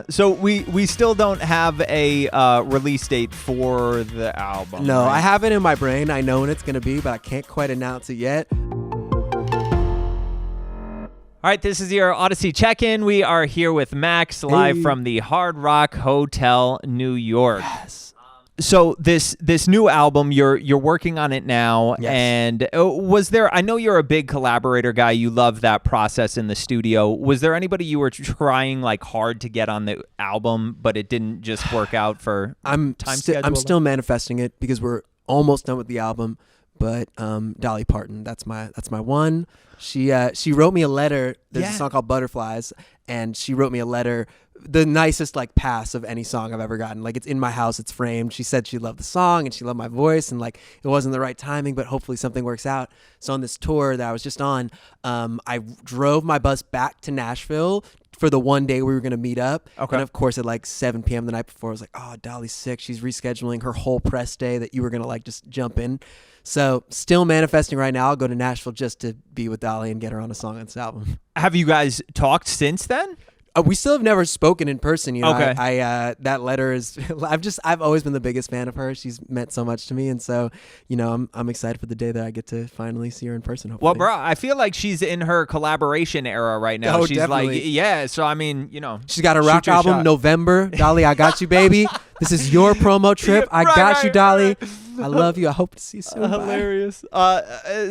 So we still don't have a release date for the album. No, right? I have it in my brain. I know when it's going to be, but I can't quite announce it yet. All right, this is your Audacy Check In. We are here with Max live from the Hard Rock Hotel, New York. Yes. So this new album, you're working on it now, Yes. and was there? I know you're a big collaborator guy. You love that process in the studio. Was there anybody you were trying like hard to get on the album, but it didn't just work out for time schedule? I'm still manifesting it because we're almost done with the album. But Dolly Parton, that's my one. She wrote me a letter. There's a song called Butterflies, and she wrote me a letter. The nicest like pass of any song I've ever gotten. Like, it's in my house, it's framed. She said she loved the song and she loved my voice, and like it wasn't the right timing, but hopefully something works out. So on this tour that I was just on, I drove my bus back to Nashville for the one day we were going to meet up. Okay. And of course at like 7 p.m. the night before, I was like, oh, Dolly's sick. She's rescheduling her whole press day that you were going to like just jump in. So still manifesting right now. I'll go to Nashville just to be with Dolly and get her on a song on this album. Have you guys talked since then? We still have never spoken in person. You know, Okay. I that letter is. I've always been the biggest fan of her. She's meant so much to me, and so I'm excited for the day that I get to finally see her in person. Hopefully. Well, bro, I feel like she's in her collaboration era right now. Oh, she's definitely. So I mean, she's got a rock your album shot. November. Dolly, I got you, baby. This is your promo trip. I got you, Dolly. I love you. I hope to see you soon. Bye. Hilarious.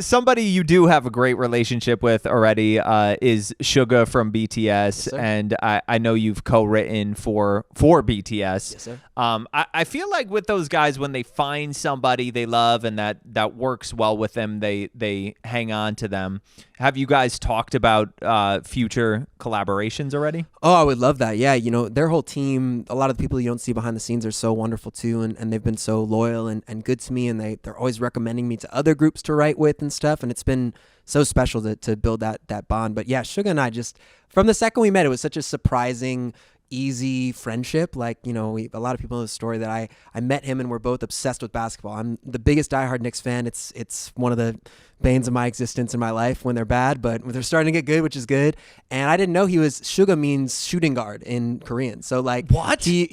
Somebody you do have a great relationship with already is Suga from BTS, Yes, and I know you've co-written for BTS. Yes, sir. I feel like with those guys, when they find somebody they love and that works well with them, they hang on to them. Have you guys talked about future collaborations already? Oh, I would love that. Yeah, their whole team, a lot of the people you don't see behind the scenes are so wonderful too, and they've been so loyal and good to me, and they're always recommending me to other groups to write with and stuff, and it's been so special to build that bond. But yeah, Suga and I just, from the second we met, it was such a surprising, easy friendship. Like, a lot of people know the story that I met him and we're both obsessed with basketball. I'm the biggest diehard Knicks fan. It's one of the banes of my existence in my life when they're bad, but they're starting to get good, which is good. And I didn't know Suga means shooting guard in Korean. So like, what? He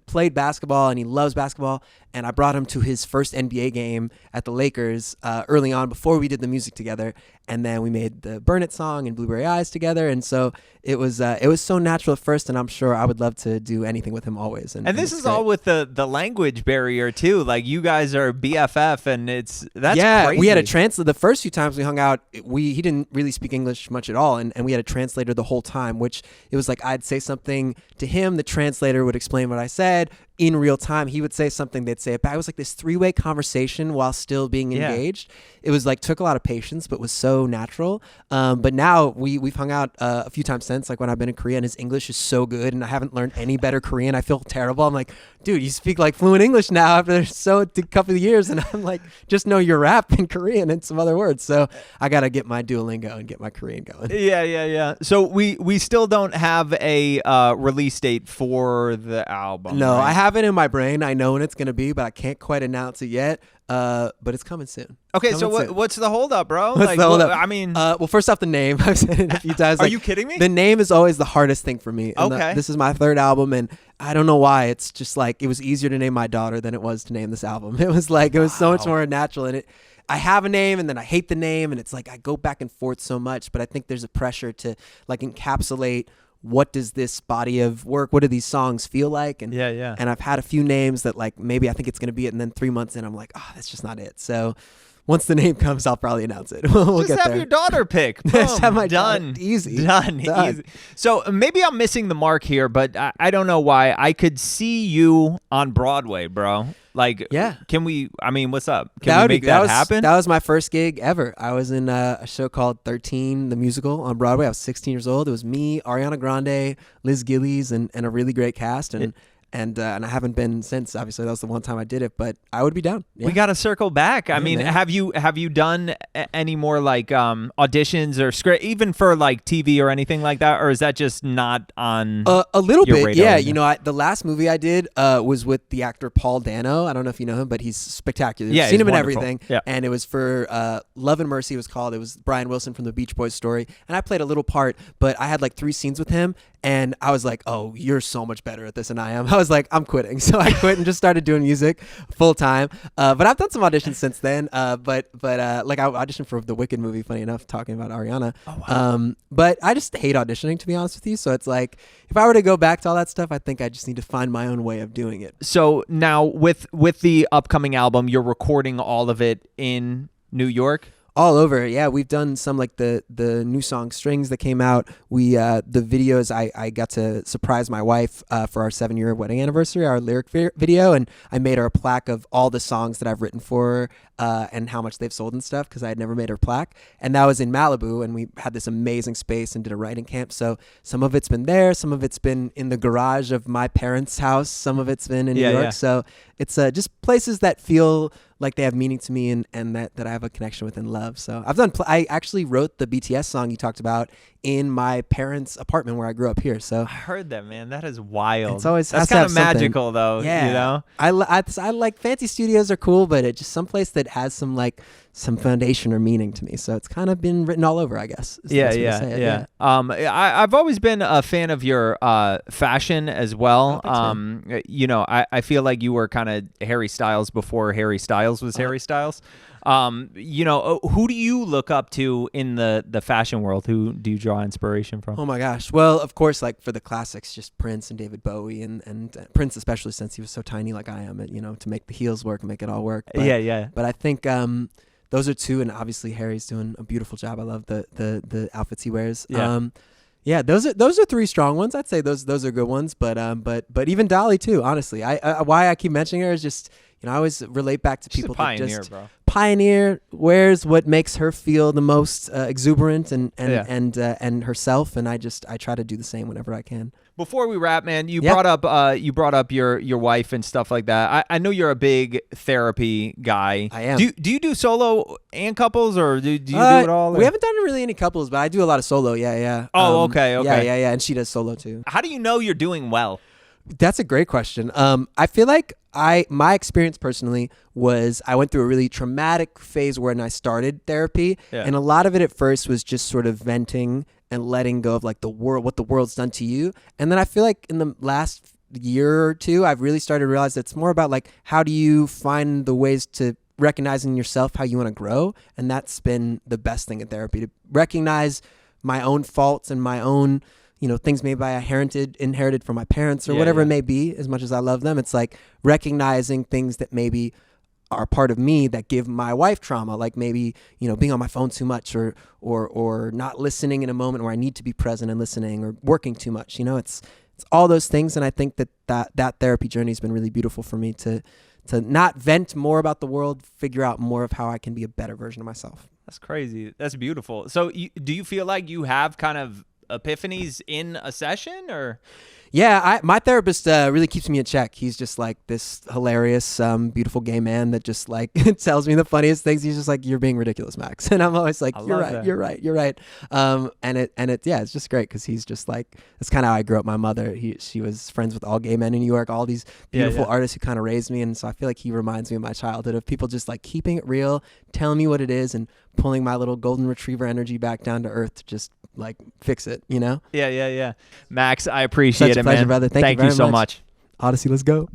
played basketball and he loves basketball. And I brought him to his first NBA game at the Lakers early on before we did the music together. And then we made the Burn It song and Blueberry Eyes together. And so it was so natural at first, and I'm sure I would love to do anything with him always. And this is all with the language barrier too. Like, you guys are BFF, and that's crazy. We had a translator. The first few times we hung out, he didn't really speak English much at all, and we had a translator the whole time, which it was like I'd say something to him, the translator would explain what I said in real time. He would say something, they'd say it back. It was like this 3-way conversation while still being engaged. It was like, took a lot of patience, but was so natural. But now we've hung out a few times since, like when I've been in Korea, and his English is so good, and I haven't learned any better Korean. I feel terrible. I'm like, dude, you speak like fluent English now after a couple of years, and I'm like, just know your rap in Korean and some other words. So I got to get my Duolingo and get my Korean going. Yeah. So we still don't have a release date for the album. No, right? I have it in my brain. I know when it's going to be, but I can't quite announce it yet. But it's coming soon. Okay, so what's the holdup, bro? What's the holdup? I mean, well, first off, the name. I've said it a few times. Are you kidding me? The name is always the hardest thing for me. And Okay. This is my third album, and I don't know why. It's just like, it was easier to name my daughter than it was to name this album. It was like, it was so much more natural, and I have a name, and then I hate the name, and it's like I go back and forth so much. But I think there's a pressure to like encapsulate, what does this body of work, what do these songs feel like? And yeah. And I've had a few names that like, maybe I think it's going to be it. And then 3 months in, I'm like, oh, that's just not it. So once the name comes, I'll probably announce it. We'll just get have there. your daughter pick. Boom, Just have my done. daughter. Easy. Done. Easy. So maybe I'm missing the mark here, but I don't know why. I could see you on Broadway, bro. Like, yeah. Can we, I mean, what's up? Can we make that happen? That was my first gig ever. I was in a show called 13, the musical on Broadway. I was 16 years old. It was me, Ariana Grande, Liz Gillies, and a really great cast. And and I haven't been since. Obviously, that was the one time I did it, but I would be down. Yeah. We got to circle back. I mean, man. have you done any more like auditions or script, even for like TV or anything like that, or is that just not on? A little your bit, radar yeah. right You know, the last movie I did was with the actor Paul Dano. I don't know if you know him, but he's spectacular. Yeah, Seen he's him in wonderful. everything. Yeah. And it was for Love and Mercy. It was called. It was Brian Wilson from the Beach Boys story, and I played a little part, but I had like 3 scenes with him, and I was like, "Oh, you're so much better at this than I am." I was like, "I'm quitting," so I quit and just started doing music full time. But I've done some auditions since then. But like I auditioned for the Wicked movie. Funny enough, talking about Ariana. Oh, wow. But I just hate auditioning, to be honest with you. So it's like, if I were to go back to all that stuff, I think I just need to find my own way of doing it. So now with the upcoming album, you're recording all of it in New York? All over, yeah. We've done some like the new song Strings that came out. We the videos, I got to surprise my wife for our 7-year wedding anniversary, our lyric video, and I made her a plaque of all the songs that I've written for her and how much they've sold and stuff, because I had never made her a plaque. And that was in Malibu, and we had this amazing space and did a writing camp. So some of it's been there, some of it's been in the garage of my parents' house, some of it's been in New York. Yeah. So it's just places that feel like they have meaning to me and that I have a connection with and love. So I've done, I actually wrote the BTS song you talked about in my parents' apartment where I grew up here. So I heard that, man. That is wild. It's always That's has to kind have of something. magical, though. Yeah. You know? I like fancy studios are cool, but it's just someplace that has some foundation or meaning to me. So it's kind of been written all over, I guess. is the best way to say it. I've always been a fan of your fashion as well. Oh, thanks, You know, I feel like you were kind of Harry Styles before Harry Styles was Harry Styles. You know, who do you look up to in the fashion world? Who do you draw inspiration from? Oh my gosh. Well, of course, like for the classics, just Prince and David Bowie and Prince, especially since he was so tiny like I am, to make the heels work and make it all work. But, Yeah. But I think those are two, and obviously Harry's doing a beautiful job. I love the outfits he wears. Yeah. Those are 3 strong ones. I'd say those are good ones. But even Dolly too. Honestly, why I keep mentioning her is just, I always relate back to She's people a pioneer, that just bro. pioneer, wears what makes her feel the most exuberant and herself, and I try to do the same whenever I can. Before we wrap, man, you brought up your wife and stuff like that. I know you're a big therapy guy. I am. Do you do solo and couples, or do you do it all? We haven't done really any couples, but I do a lot of solo. Yeah. Oh, okay. Yeah, and she does solo too. How do you know you're doing well? That's a great question. I feel like my experience personally was I went through a really traumatic phase when I started therapy, and a lot of it at first was just sort of venting and letting go of like what the world's done to you. And then I feel like in the last year or two, I've really started to realize that it's more about like, how do you find the ways to recognize in yourself how you want to grow? And that's been the best thing in therapy, to recognize my own faults and my own, things maybe I inherited from my parents or whatever it may be. As much as I love them, it's like recognizing things that maybe are part of me that give my wife trauma, like maybe, being on my phone too much or not listening in a moment where I need to be present and listening, or working too much. It's all those things. And I think that therapy journey has been really beautiful for me to not vent more about the world, figure out more of how I can be a better version of myself. That's crazy. That's beautiful. So do you feel like you have kind of epiphanies in a session, or? Yeah, my therapist really keeps me in check. He's just like this hilarious, beautiful gay man that just like tells me the funniest things. He's just like, "You're being ridiculous, Max," and I'm always like, "You're right." It's just great because he's just like, that's kind of how I grew up. My mother, she was friends with all gay men in New York, all these beautiful artists who kind of raised me, and so I feel like he reminds me of my childhood, of people just like keeping it real, telling me what it is, and pulling my little golden retriever energy back down to earth to just like fix it, Yeah. Max, I appreciate it, pleasure, man. brother. Thank you very so much. much. Audacy, let's go.